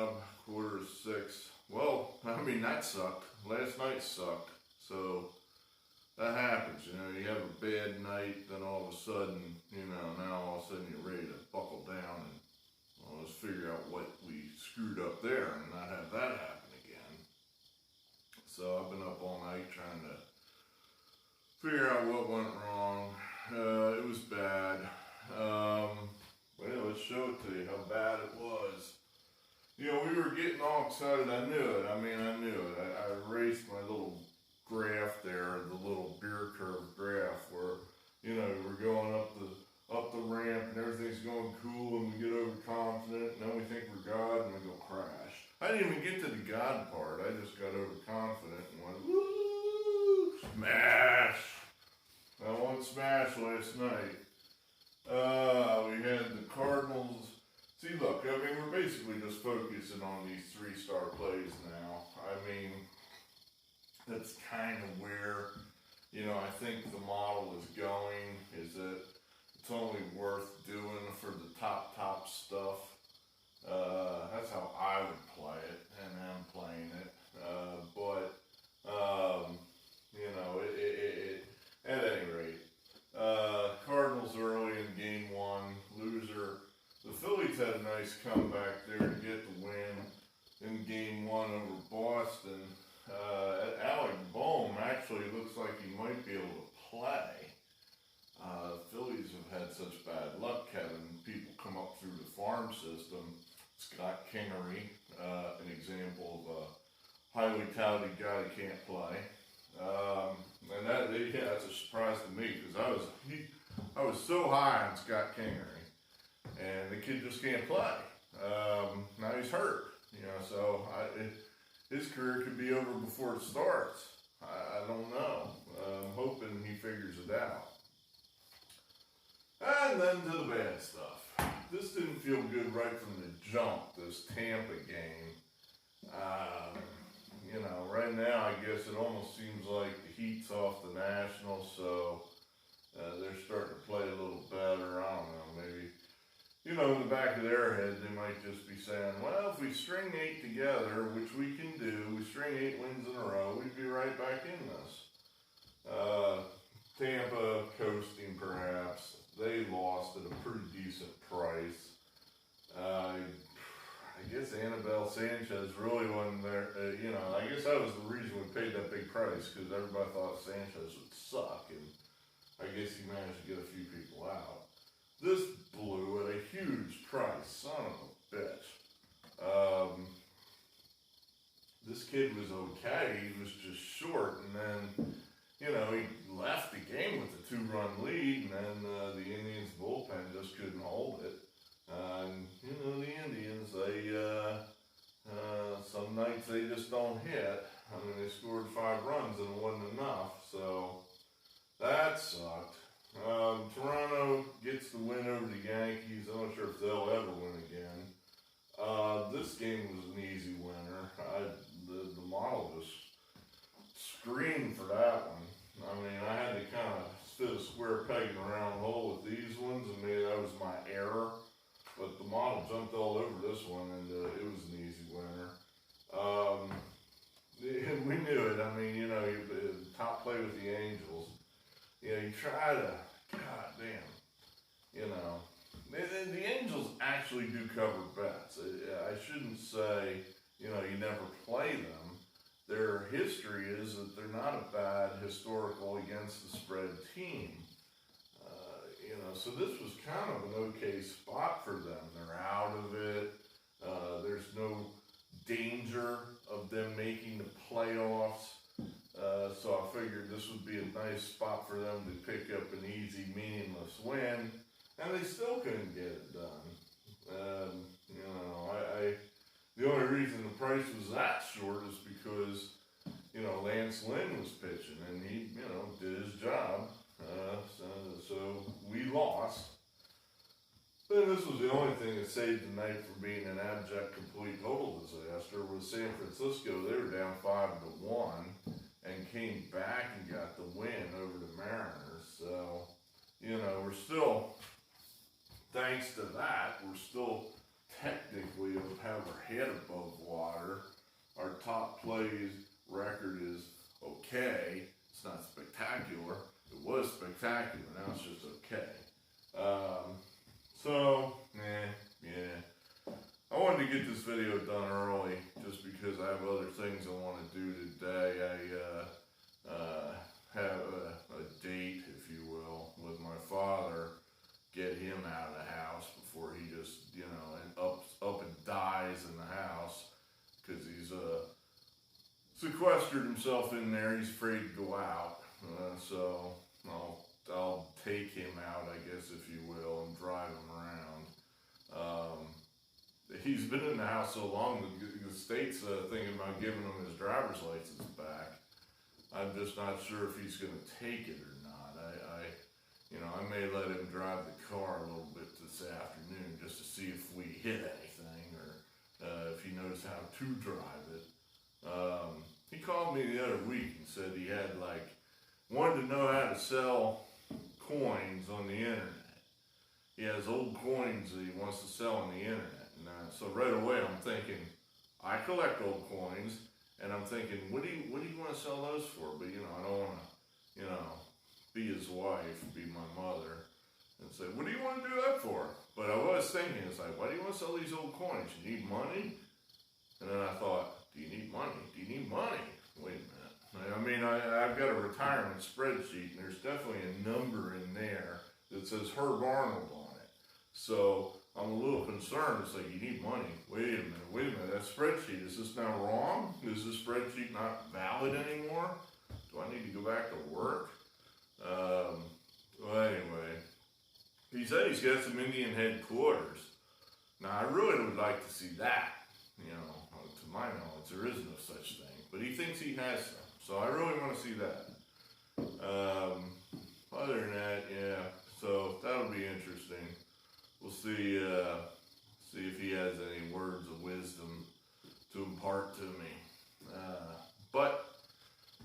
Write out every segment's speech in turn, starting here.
job, 5:45. Well, I mean, that sucked. Last night sucked. So that happens, you know. You have a bad night, then all of a sudden, you know, now all of a sudden you're ready to buckle down and let's figure out what we screwed up there and not have that happen again. So I've been up all night trying to figure out what went wrong. It was bad. Well, let's show it to you how bad it was. You know, we were getting all excited. I knew it. I knew it. I erased my little graph there, the little beer curve graph where, you know, we're going up the ramp and everything's going cool and we get overconfident and then we think we're God and we go crash. I didn't even get to the God part. I just got overconfident and went, woo, smash. I won smash last night. We had the Cardinals. See, look, I mean, we're basically just focusing on these 3-star plays now. I mean, that's kind of where, you know, I think the model is going, is that it's only worth doing for the top stuff. That's how I would play it, and I'm playing it. You know, at any rate, Cardinals early in game 1, loser. The Phillies had a nice comeback there to get the win in game 1 over Boston. Alec Boehm actually looks like he might be able to play. Phillies have had such bad luck having people come up through the farm system. Scott Kingery, an example of a highly touted guy that can't play. And that's a surprise to me because I was so high on Scott Kingery, and the kid just can't play. Now he's hurt, you know, so his career could be over before it starts. I don't know. I'm hoping he figures it out. And then to the bad stuff. This didn't feel good right from the jump, this Tampa game. You know, right now I guess it almost seems like the heat's off the Nationals, so they're starting to play a little better. I don't know, maybe, you know, in the back of their head they might just be saying, well, if we string 8 together, which we can do, we string 8 wins in a row, we'd be right back in this. Tampa coasting perhaps. They lost at a pretty decent price. I guess Annabelle Sanchez really wasn't there. You know, I guess that was the reason we paid that big price, because everybody thought Sanchez would suck, and I guess he managed to get a few people out. This blew at a huge price, son of a bitch. This kid was okay, he was just short, and then, you know, he left the game with a 2-run lead, and then the Indians bullpen just couldn't hold it. And, you know, the Indians, they, some nights they just don't hit. I mean, they scored 5 runs and it wasn't enough, so that sucked. Toronto gets the win over the Yankees. I'm not sure if they'll ever win again. This game was an easy winner. The model just screamed for that one. I mean, I had to kind of fit a square peg in a round hole with these ones, and maybe that was my error. But the model jumped all over this one, and it was an easy winner. We knew it. I mean, you know, the top play with the Angels. You know, you try to, goddamn, you know. The Angels actually do cover bets. I shouldn't say, you know, you never play them. Their history is that they're not a bad historical against the spread team. You know, so this was kind of an okay spot for them. They're out of it. There's no danger of them making the playoffs. So I figured this would be a nice spot for them to pick up an easy, meaningless win. And they still couldn't get it done. You know, the only reason the price was that short is because, you know, Lance Lynn was pitching and he, you know, did his job. So we lost. Then this was the only thing that saved the night from being an abject, complete, total disaster. Was San Francisco. They were down 5-1 and came back and got the win over the Mariners. So, you know, we're still, thanks to that, we're still technically have our head above water. Our top plays record is okay. It's not spectacular. It was spectacular. Now it's just okay. Yeah. I wanted to get this video done early just because I have other things I want to do today. I have a date, if you will, with my father. Get him out of the house before he just, up and dies in the house, because he's sequestered himself in there. He's afraid to go out. So I'll take him out, I guess, if you will, and drive him around. He's been in the house so long, the state's thinking about giving him his driver's license back. I'm just not sure if he's going to take it or not. I may let him drive the car a little bit this afternoon just to see if we hit anything, or if he knows how to drive it. He called me the other week and said he had wanted to know how to sell coins on the internet. He has old coins that he wants to sell on the internet. And so right away I'm thinking, I collect old coins, and I'm thinking, what do you want to sell those for? But I don't want to, be his wife, be my mother, and say, what do you want to do that for? But I was thinking, it's like, why do you want to sell these old coins? You need money? And then I thought, do you need money? Do you need money? Wait a minute. I mean, I've got a retirement spreadsheet, and there's definitely a number in there that says Herb Arnold on it. So I'm a little concerned. It's like, you need money. Wait a minute. That spreadsheet, is this now wrong? Is this spreadsheet not valid anymore? Do I need to go back to work? Well, anyway, he said he's got some Indian headquarters. Now, I really would like to see that. To my knowledge, there is no such thing. But he thinks he has some. So I really want to see that. Other than that, yeah. So that'll be interesting. We'll see if he has any words of wisdom to impart to me. But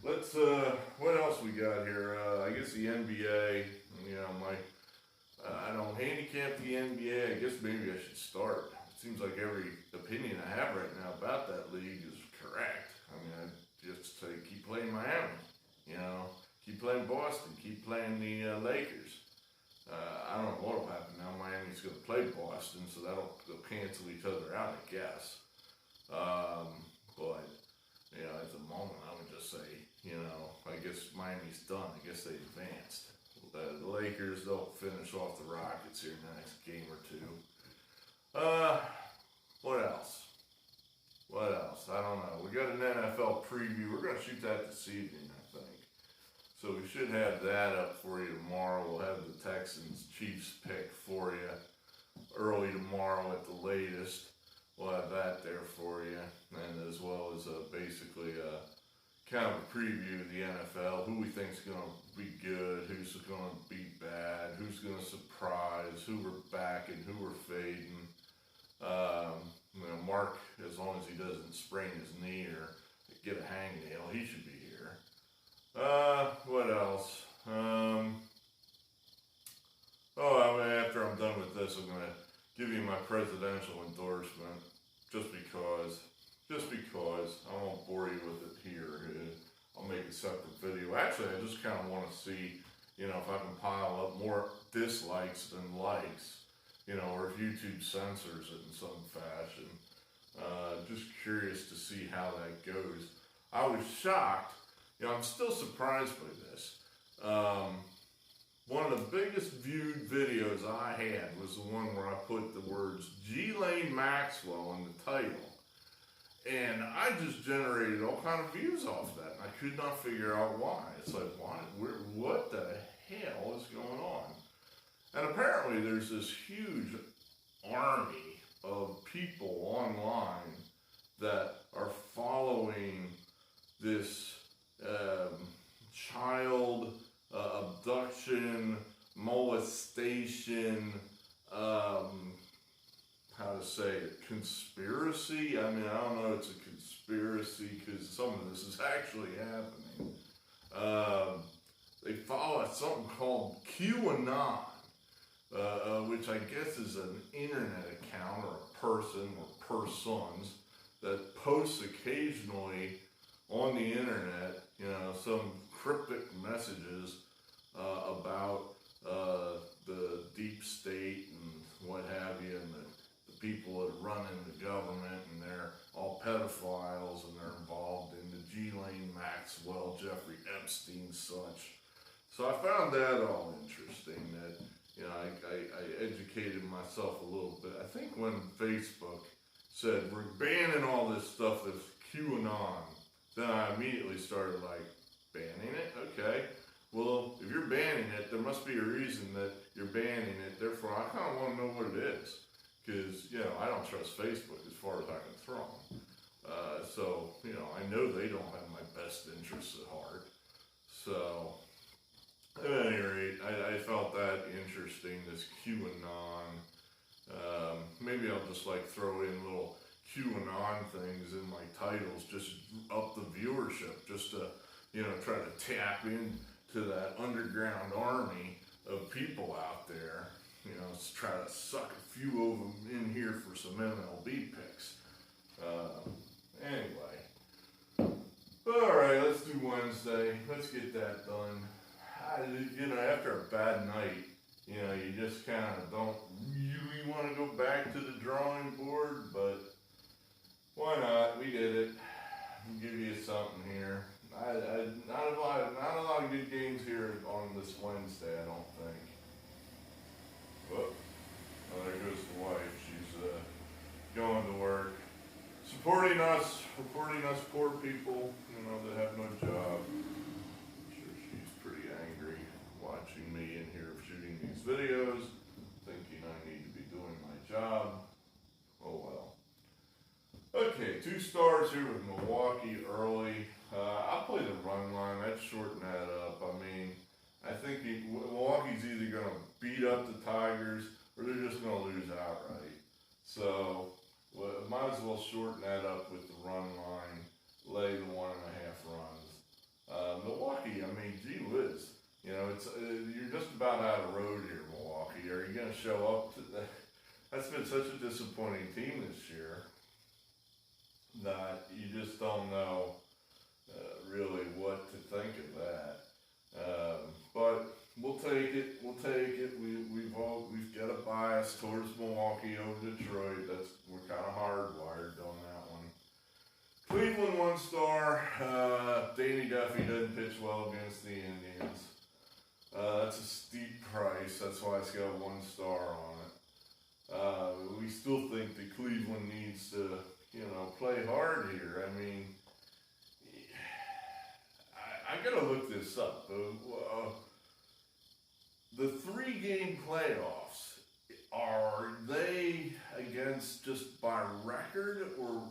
let's, what else we got here? I guess the NBA, I don't handicap the NBA. I guess maybe I should start. It seems like every opinion I have right now about that league is correct. I mean, I just say keep playing Miami, keep playing Boston, keep playing the Lakers. I don't know what will happen now. Miami's going to play Boston, so they'll cancel each other out, I guess. But at the moment, I would just say, I guess Miami's done. I guess they advanced. The Lakers, they'll finish off the Rockets here in the next game or two. What else? I don't know. We got an NFL preview. We're going to shoot that this evening, I think. So we should have that up for you tomorrow. We'll have the Texans-Chiefs pick for you early tomorrow at the latest. We'll have that there for you, and as well as basically kind of a preview of the NFL, who we think is going to be good, who's going to be bad, who's going to surprise, who we're backing, who we're fading. Mark, as long as he doesn't sprain his knee or get a hangnail, he should be here. What else? After I'm done with this, I'm going to give you my presidential endorsement, just because I won't bore you with it here. I'll make a separate video. Actually, I just kind of want to see, if I can pile up more dislikes than likes, or if YouTube censors it in some fashion. Just curious to see how that goes. I was shocked. I'm still surprised by this. One of the biggest viewed videos I had was the one where I put the words Ghislaine Maxwell in the title. And I just generated all kind of views off that. And I could not figure out why. It's like, what the hell is going on? And apparently there's this huge army of people online that are following this child abduction, molestation, conspiracy. I mean, I don't know if it's a conspiracy because some of this is actually happening. They follow something called QAnon, which I guess is an internet account or a person or persons that post occasionally on the internet, some cryptic messages about the deep state and what have you, and the people that are running the government, and they're all pedophiles, and they're involved in the Ghislaine Maxwell, Jeffrey Epstein, such. So I found that all interesting, that, I educated myself a little bit. I think when Facebook said, we're banning all this stuff that's QAnon, then I immediately started banning it? Okay. Well, if you're banning it, there must be a reason that you're banning it. Therefore, I kind of want to know what it is. Because, I don't trust Facebook as far as I can throw them. So, I know they don't have my best interests at heart. So, at any rate, I felt that interesting, this QAnon. Maybe I'll just throw in little QAnon things in my titles, just up the viewership, just to, try to tap into that underground army of people out there. Let's try to suck a few of them in here for some MLB picks. Anyway. Alright, let's do Wednesday. Let's get that done. After a bad night, you just kind of don't really want to go back to the drawing board, but why not? We did it. I'll give you something here. Not a lot of good games here on this Wednesday, I don't think. Whoop. Oh, there goes the wife. She's going to work. Supporting us poor people, that have no job. I'm sure she's pretty angry watching me in here shooting these videos, thinking I need to be doing my job. Oh well. Okay, 2 stars here with Milwaukee early. I'll play the run line. I'd shorten that up. I think Milwaukee's either going to beat up the Tigers or they're just going to lose outright. So, might as well shorten that up with the run line, lay the 1.5 runs. Milwaukee, gee whiz. You're just about out of road here, Milwaukee. Are you going to show up to that? That's been such a disappointing team this year that you just don't know really what to think of that. But we'll take it. We've got a bias towards Milwaukee over Detroit. We're kind of hardwired on that one. Cleveland 1 star. Danny Duffy doesn't pitch well against the Indians. That's a steep price. That's why it's got 1 star on it. We still think that Cleveland needs to, play hard here. I gotta look this up. The 3-game playoffs, are they against just by record, or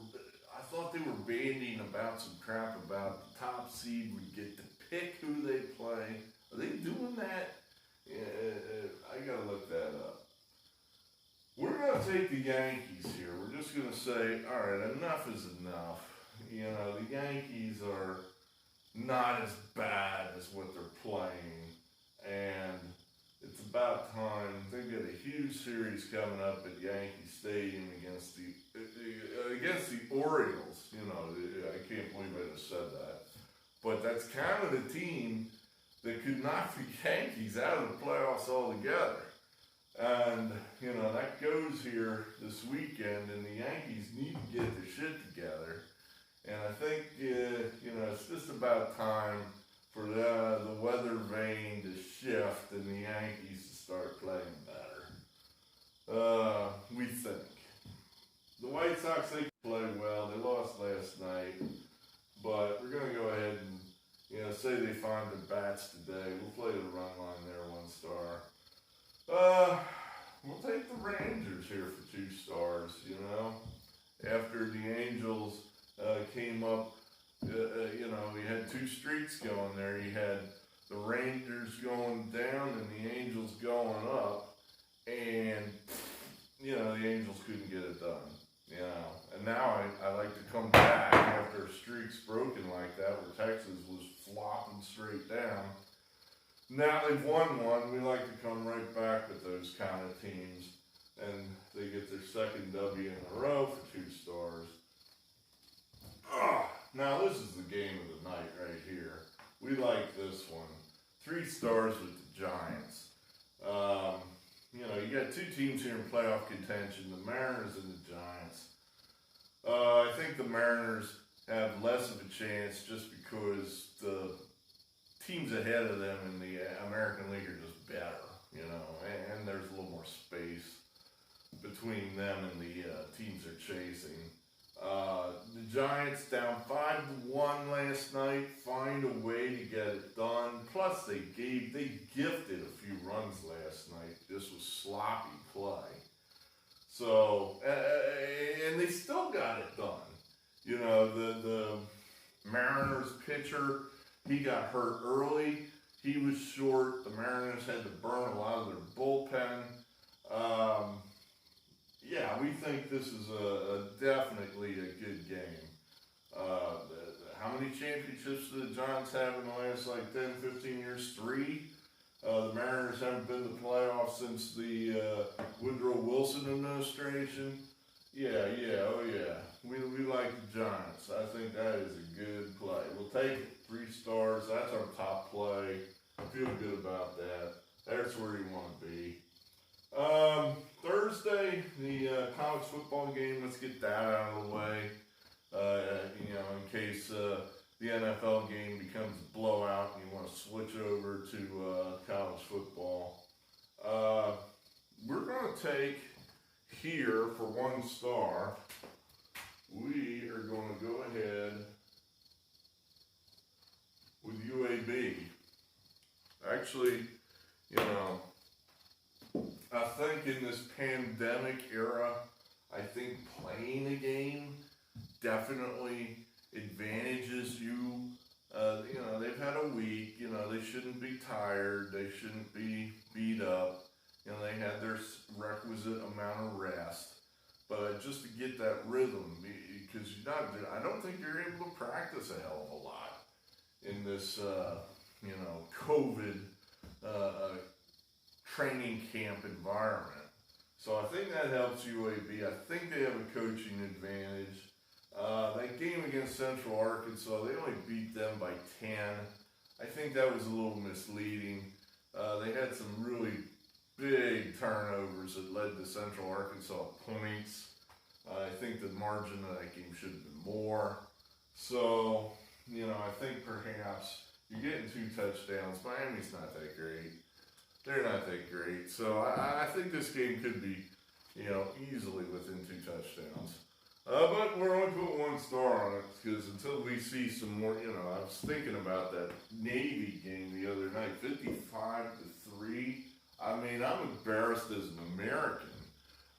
I thought they were bandying about some crap about the top seed would get to pick who they play. Are they doing that? I gotta look that up. We're gonna take the Yankees here. We're just gonna say, all right, enough is enough. The Yankees are not as bad as what they're playing, and it's about time. They've got a huge series coming up at Yankee Stadium against the Orioles. I can't believe I just said that, but that's kind of the team that could knock the Yankees out of the playoffs altogether. And that goes here this weekend, and the Yankees need to get their shit together. And I think, it's just about time for the weather vane to shift and the Yankees to start playing better. We think. The White Sox, they play well. They lost last night. But we're going to go ahead and, say they find their bats today. We'll play the run line there, 1 star. We'll take the Rangers here for 2 stars, After the Angels came up, we had 2 streaks going there. You had the Rangers going down and the Angels going up, and the Angels couldn't get it done. And now I like to come back after a streak's broken like that, where Texas was flopping straight down. Now they've won one. We like to come right back with those kind of teams and they get their second W in a row for 2 stars. Now this is the game of the night right here. We like this one. 3 stars with the Giants. You know, you got 2 teams here in playoff contention, the Mariners and the Giants. I think the Mariners have less of a chance just because the teams ahead of them in the American League are just better, you know, and there's a little more space between them and the teams they're chasing. The Giants down 5-1 last night, find a way to get it done. Plus they gifted a few runs last night. This was sloppy play. So, and they still got it done. You know, the Mariners pitcher, he got hurt early. He was short. The Mariners had to burn a lot of their bullpen. Yeah, we think this is definitely a good game. How many championships do the Giants have in the last, 10, 15 years? 3. The Mariners haven't been to the playoffs since the Woodrow Wilson administration. Yeah, oh yeah. We like the Giants. I think that is a good play. We'll take it. 3 stars. That's our top play. I feel good about that. That's where you want to be. Thursday, the college football game. Let's get that out of the way. You know, in case the NFL game becomes a blowout and you want to switch over to college football. We're going to take here for 1 star. We are going to go ahead with UAB. Actually, you know, I think in this pandemic era, I think playing a game definitely advantages you. You know, they've had a week, you know, they shouldn't be tired, they shouldn't be beat up, you know, they had their requisite amount of rest. But just to get that rhythm, because I don't think you're able to practice a hell of a lot in this, you know, COVID training camp environment. So I think that helps UAB. I think they have a coaching advantage. That game against Central Arkansas, they only beat them by 10. I think that was a little misleading. They had some really big turnovers that led to Central Arkansas points. I think the margin of that game should have been more. So, you know, I think perhaps you're getting 2 touchdowns. Miami's not that great. They're not that great. So I think this game could be, you know, easily within 2 touchdowns. But we're only putting 1 star on it because until we see some more, you know, I was thinking about that Navy game the other night, 55-3. I mean, I'm embarrassed as an American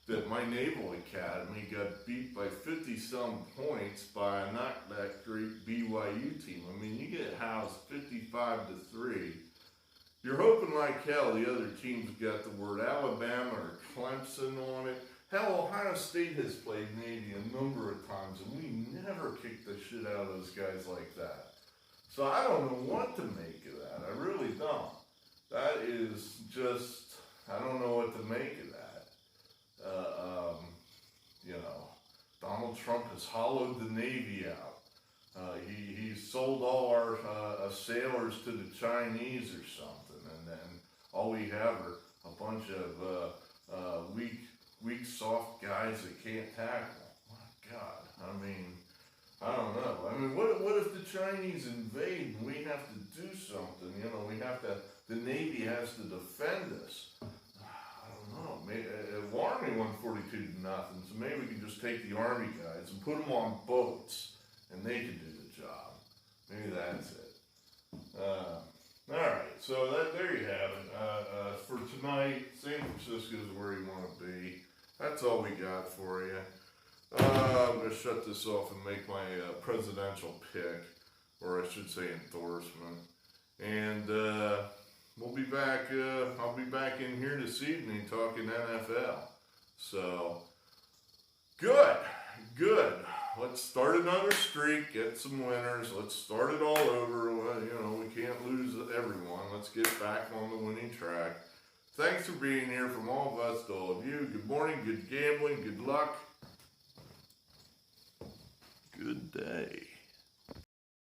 that my Naval Academy got beat by 50-some points by a not that great BYU team. I mean, you get housed 55-3. You're hoping like hell the other team's got the word Alabama or Clemson on it. Hell, Ohio State has played Navy a number of times, and we never kick the shit out of those guys like that. So I don't know what to make of that. I really don't. That is just, I don't know what to make of that. You know, Donald Trump has hollowed the Navy out. He's sold all our sailors to the Chinese or something, and then all we have are a bunch of weak, soft guys that can't tackle. My God, I mean, I don't know. I mean, what if the Chinese invade and we have to do something? You know, the Navy has to defend us. I don't know. Maybe, the Army won 42-0, so maybe we can just take the Army guys and put them on boats, and they can do the job. Maybe that's it. All right, so there you have it. For tonight, San Francisco is where you want to be. That's all we got for you. I'm going to shut this off and make my presidential pick, or I should say endorsement. And we'll be back. I'll be back in here this evening talking NFL. So, good. Let's start another streak, get some winners. Let's start it all over. Well, you know, we can't lose everyone. Let's get back on the winning track. Thanks for being here from all of us to all of you. Good morning, good gambling, good luck, good day.